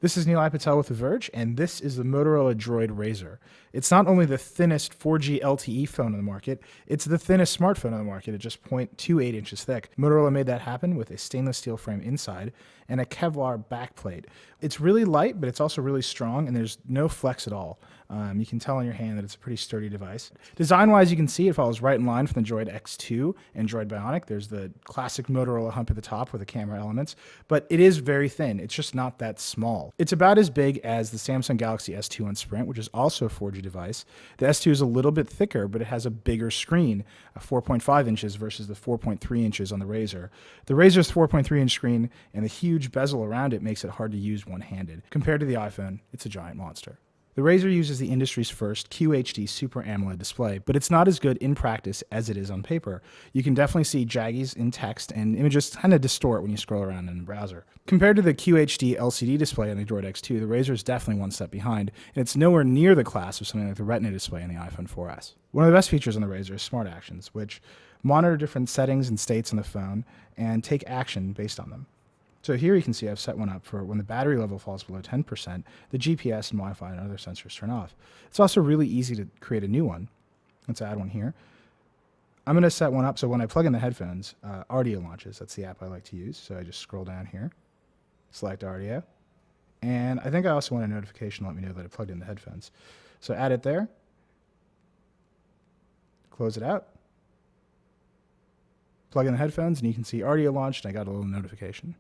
This is Nilay Patel with The Verge, and this is the Motorola Droid RAZR. It's not only the thinnest 4G LTE phone on the market, it's the thinnest smartphone on the market at just 0.28 inches thick. Motorola made that happen with a stainless steel frame inside and a Kevlar backplate. It's really light, but it's also really strong, and there's no flex at all. You can tell on your hand that it's a pretty sturdy device. Design-wise, you can see it follows right in line from the Droid X2 and Droid Bionic. There's the classic Motorola hump at the top with the camera elements, but it is very thin. It's just not that small. It's about as big as the Samsung Galaxy S2 on Sprint, which is also a 4G device. The S2 is a little bit thicker, but it has a bigger screen, 4.5 inches versus the 4.3 inches on the RAZR. The RAZR's 4.3-inch screen and the huge bezel around it makes it hard to use one-handed. Compared to the iPhone, it's a giant monster. The RAZR uses the industry's first QHD Super AMOLED display, but it's not as good in practice as it is on paper. You can definitely see jaggies in text, and images kind of distort when you scroll around in the browser. Compared to the QHD LCD display on the Droid X2, the RAZR is definitely one step behind, and it's nowhere near the class of something like the Retina display on the iPhone 4S. One of the best features on the RAZR is Smart Actions, which monitor different settings and states on the phone and take action based on them. So here you can see I've set one up for when the battery level falls below 10%, the GPS and Wi-Fi and other sensors turn off. It's also really easy to create a new one. Let's add one here. I'm going to set one up so when I plug in the headphones, Audio launches. That's the app I like to use. So I just scroll down here, select Audio, and I think I also want a notification to let me know that I plugged in the headphones. So add it there, close it out, plug in the headphones, and you can see Audio launched, and I got a little notification.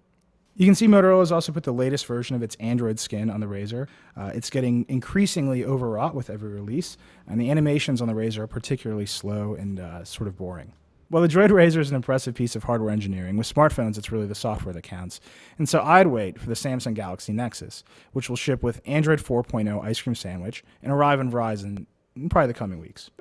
You can see Motorola has also put the latest version of its Android skin on the RAZR. It's getting increasingly overwrought with every release, and the animations on the RAZR are particularly slow and sort of boring. While the Droid RAZR is an impressive piece of hardware engineering, with smartphones it's really the software that counts. And so I'd wait for the Samsung Galaxy Nexus, which will ship with Android 4.0 Ice Cream Sandwich and arrive on Verizon in probably the coming weeks.